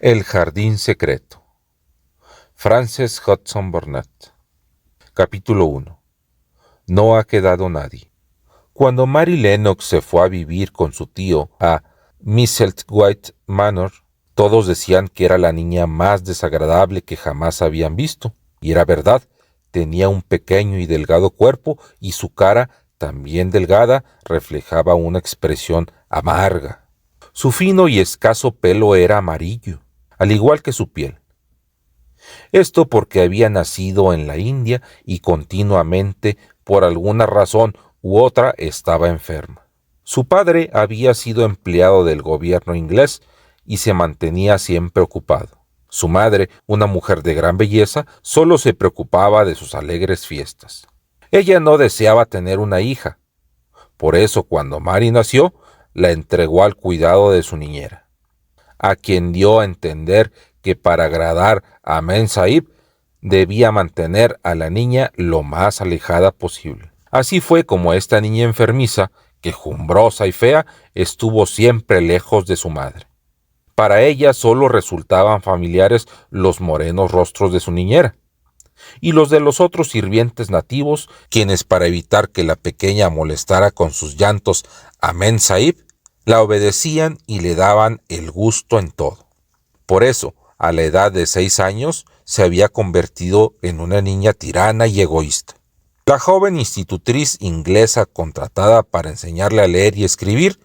El jardín secreto. Frances Hodgson Burnett. Capítulo 1. No ha quedado nadie. Cuando Mary Lennox se fue a vivir con su tío a Misselthwaite Manor, todos decían que era la niña más desagradable que jamás habían visto. Y era verdad, tenía un pequeño y delgado cuerpo y su cara, también delgada, reflejaba una expresión amarga. Su fino y escaso pelo era amarillo, al igual que su piel. Esto porque había nacido en la India y continuamente, por alguna razón u otra, estaba enferma. Su padre había sido empleado del gobierno inglés y se mantenía siempre ocupado. Su madre, una mujer de gran belleza, solo se preocupaba de sus alegres fiestas. Ella no deseaba tener una hija. Por eso, cuando Mary nació, la entregó al cuidado de su niñera, a quien dio a entender que para agradar a Memsahib debía mantener a la niña lo más alejada posible. Así fue como esta niña enfermiza, quejumbrosa y fea, estuvo siempre lejos de su madre. Para ella solo resultaban familiares los morenos rostros de su niñera y los de los otros sirvientes nativos, quienes, para evitar que la pequeña molestara con sus llantos a Memsahib, la obedecían y le daban el gusto en todo. Por eso, a la edad de 6 años, se había convertido en una niña tirana y egoísta. La joven institutriz inglesa contratada para enseñarle a leer y escribir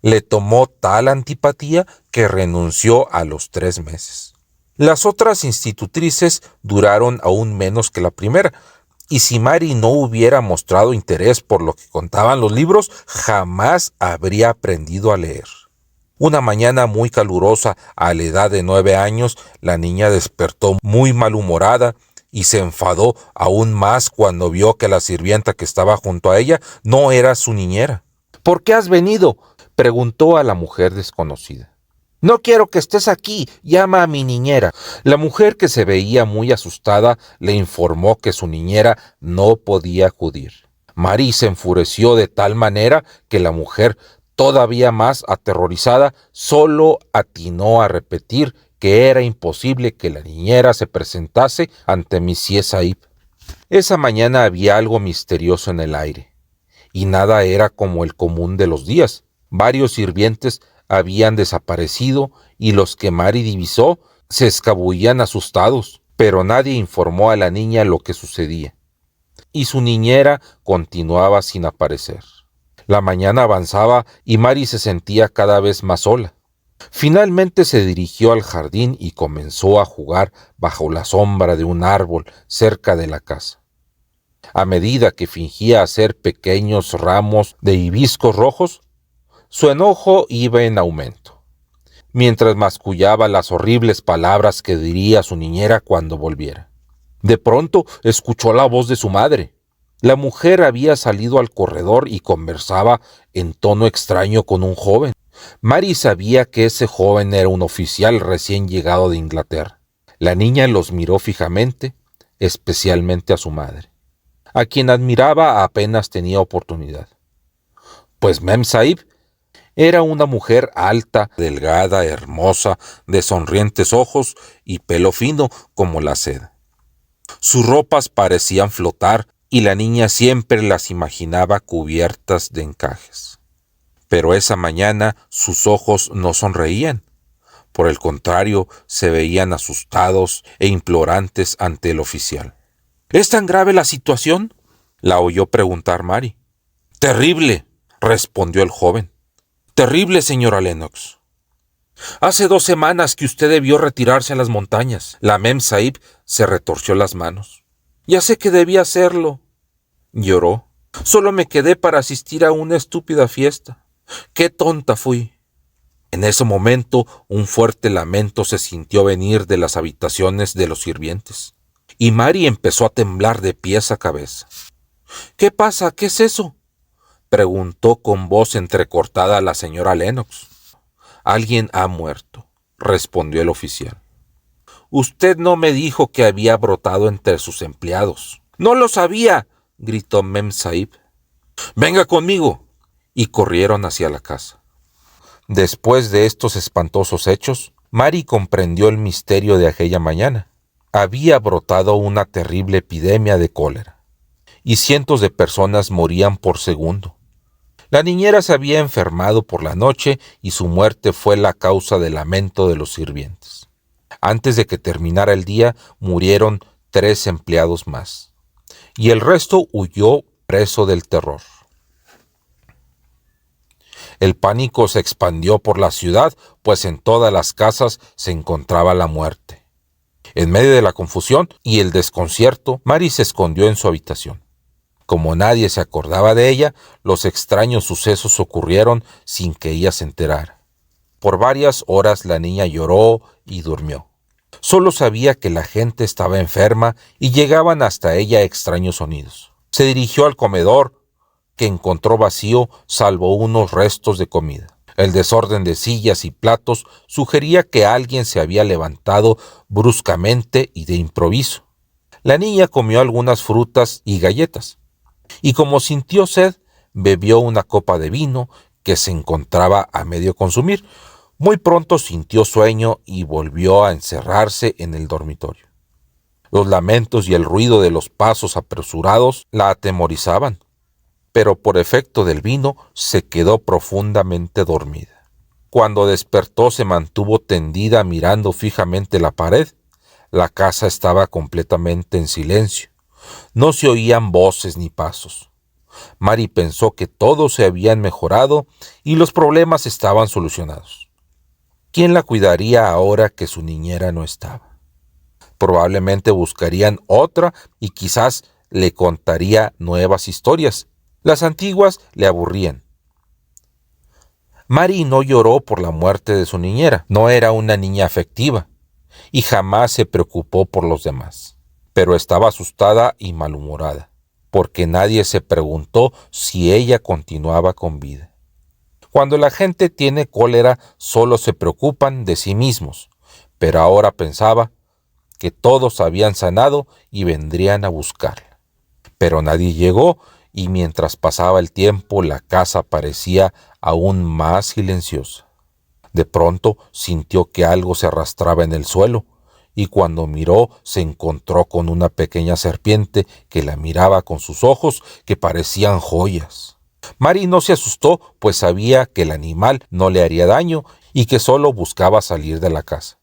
le tomó tal antipatía que renunció a los 3 meses. Las otras institutrices duraron aún menos que la primera, y si Mary no hubiera mostrado interés por lo que contaban los libros, jamás habría aprendido a leer. Una mañana muy calurosa, a la edad de 9 años, la niña despertó muy malhumorada y se enfadó aún más cuando vio que la sirvienta que estaba junto a ella no era su niñera. «¿Por qué has venido?», preguntó a la mujer desconocida. «No quiero que estés aquí, llama a mi niñera». La mujer, que se veía muy asustada, le informó que su niñera no podía acudir. Mary se enfureció de tal manera que la mujer, todavía más aterrorizada, solo atinó a repetir que era imposible que la niñera se presentase ante Monsieur Sahib. Esa mañana había algo misterioso en el aire, y nada era como el común de los días. Varios sirvientes habían desaparecido y los que Mary divisó se escabullían asustados, pero nadie informó a la niña lo que sucedía, y su niñera continuaba sin aparecer. La mañana avanzaba y Mary se sentía cada vez más sola. Finalmente se dirigió al jardín y comenzó a jugar bajo la sombra de un árbol cerca de la casa. A medida que fingía hacer pequeños ramos de hibiscos rojos, su enojo iba en aumento, mientras mascullaba las horribles palabras que diría su niñera cuando volviera. De pronto escuchó la voz de su madre. La mujer había salido al corredor y conversaba en tono extraño con un joven. Mary sabía que ese joven era un oficial recién llegado de Inglaterra. La niña los miró fijamente, especialmente a su madre, a quien admiraba apenas tenía oportunidad. Pues Memsahib era una mujer alta, delgada, hermosa, de sonrientes ojos y pelo fino como la seda. Sus ropas parecían flotar y la niña siempre las imaginaba cubiertas de encajes. Pero esa mañana sus ojos no sonreían. Por el contrario, se veían asustados e implorantes ante el oficial. «¿Es tan grave la situación?», la oyó preguntar Mary. «Terrible», respondió el joven. «Terrible, señora Lennox. Hace 2 semanas que usted debió retirarse a las montañas». La Memsahib se retorció las manos. «Ya sé que debía hacerlo», lloró. «Solo me quedé para asistir a una estúpida fiesta. ¡Qué tonta fui!». En ese momento, un fuerte lamento se sintió venir de las habitaciones de los sirvientes, y Mary empezó a temblar de pies a cabeza. «¿Qué pasa? ¿Qué es eso?», preguntó con voz entrecortada la señora Lennox. «Alguien ha muerto», respondió el oficial. «Usted no me dijo que había brotado entre sus empleados». «No lo sabía», gritó Memsahib. «Venga conmigo», y corrieron hacia la casa. Después de estos espantosos hechos, Mary comprendió el misterio de aquella mañana. Había brotado una terrible epidemia de cólera, y cientos de personas morían por segundo. La niñera se había enfermado por la noche y su muerte fue la causa del lamento de los sirvientes. Antes de que terminara el día, murieron 3 empleados más, y el resto huyó preso del terror. El pánico se expandió por la ciudad, pues en todas las casas se encontraba la muerte. En medio de la confusión y el desconcierto, Mary se escondió en su habitación. Como nadie se acordaba de ella, los extraños sucesos ocurrieron sin que ella se enterara. Por varias horas la niña lloró y durmió. Solo sabía que la gente estaba enferma y llegaban hasta ella extraños sonidos. Se dirigió al comedor, que encontró vacío salvo unos restos de comida. El desorden de sillas y platos sugería que alguien se había levantado bruscamente y de improviso. La niña comió algunas frutas y galletas, y como sintió sed, bebió una copa de vino que se encontraba a medio consumir. Muy pronto sintió sueño y volvió a encerrarse en el dormitorio. Los lamentos y el ruido de los pasos apresurados la atemorizaban, pero por efecto del vino se quedó profundamente dormida. Cuando despertó se mantuvo tendida mirando fijamente la pared. La casa estaba completamente en silencio. No se oían voces ni pasos. Mary pensó que todos se habían mejorado y los problemas estaban solucionados. ¿Quién la cuidaría ahora que su niñera no estaba? Probablemente buscarían otra y quizás le contaría nuevas historias. Las antiguas le aburrían. Mary no lloró por la muerte de su niñera. No era una niña afectiva y jamás se preocupó por los demás. Pero estaba asustada y malhumorada, porque nadie se preguntó si ella continuaba con vida. Cuando la gente tiene cólera, solo se preocupan de sí mismos, pero ahora pensaba que todos habían sanado y vendrían a buscarla. Pero nadie llegó, y mientras pasaba el tiempo, la casa parecía aún más silenciosa. De pronto sintió que algo se arrastraba en el suelo, y cuando miró se encontró con una pequeña serpiente que la miraba con sus ojos que parecían joyas. Mary no se asustó, pues sabía que el animal no le haría daño y que solo buscaba salir de la casa.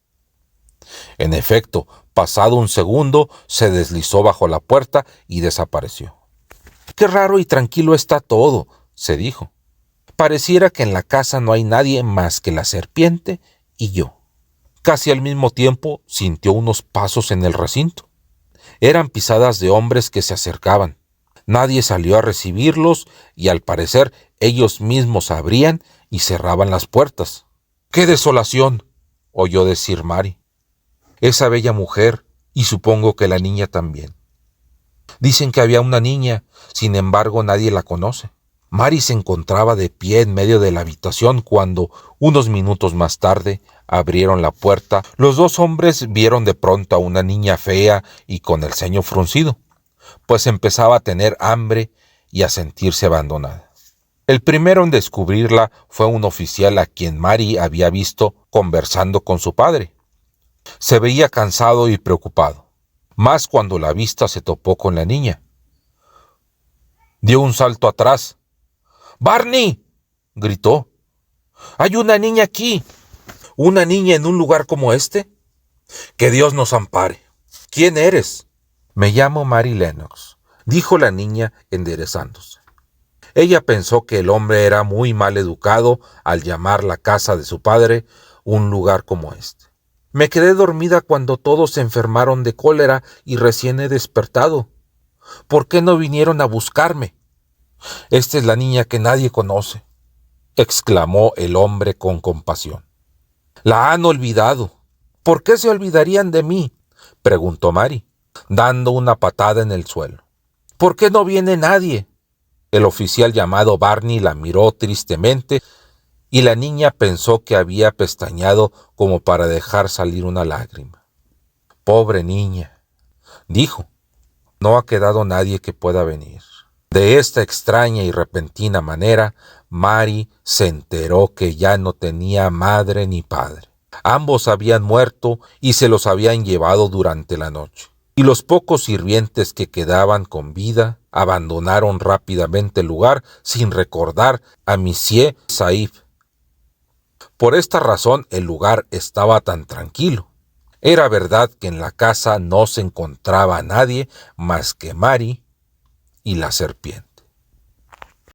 En efecto, pasado un segundo, se deslizó bajo la puerta y desapareció. «Qué raro y tranquilo está todo», se dijo. «Pareciera que en la casa no hay nadie más que la serpiente y yo». Casi al mismo tiempo sintió unos pasos en el recinto. Eran pisadas de hombres que se acercaban. Nadie salió a recibirlos y al parecer ellos mismos abrían y cerraban las puertas. «¡Qué desolación!», oyó decir Mary. «Esa bella mujer, y supongo que la niña también. Dicen que había una niña, sin embargo nadie la conoce». Mary se encontraba de pie en medio de la habitación cuando, unos minutos más tarde, abrieron la puerta. Los 2 hombres vieron de pronto a una niña fea y con el ceño fruncido, pues empezaba a tener hambre y a sentirse abandonada. El primero en descubrirla fue un oficial a quien Mary había visto conversando con su padre. Se veía cansado y preocupado, más cuando la vista se topó con la niña. Dio un salto atrás. «¡Barney!», gritó. «¡Hay una niña aquí! ¿Una niña en un lugar como este? ¡Que Dios nos ampare! ¿Quién eres?». «Me llamo Mary Lennox», dijo la niña enderezándose. Ella pensó que el hombre era muy mal educado al llamar la casa de su padre un lugar como este. «Me quedé dormida cuando todos se enfermaron de cólera y recién he despertado. ¿Por qué no vinieron a buscarme?». «Esta es la niña que nadie conoce», exclamó el hombre con compasión. «La han olvidado». «¿Por qué se olvidarían de mí?», preguntó Mary, dando una patada en el suelo. «¿Por qué no viene nadie?». El oficial llamado Barney la miró tristemente y la niña pensó que había pestañeado como para dejar salir una lágrima. «Pobre niña», dijo, «no ha quedado nadie que pueda venir». De esta extraña y repentina manera, Mary se enteró que ya no tenía madre ni padre. Ambos habían muerto y se los habían llevado durante la noche. Y los pocos sirvientes que quedaban con vida abandonaron rápidamente el lugar sin recordar a Monsieur Saif. Por esta razón el lugar estaba tan tranquilo. Era verdad que en la casa no se encontraba nadie más que Mary y la serpiente.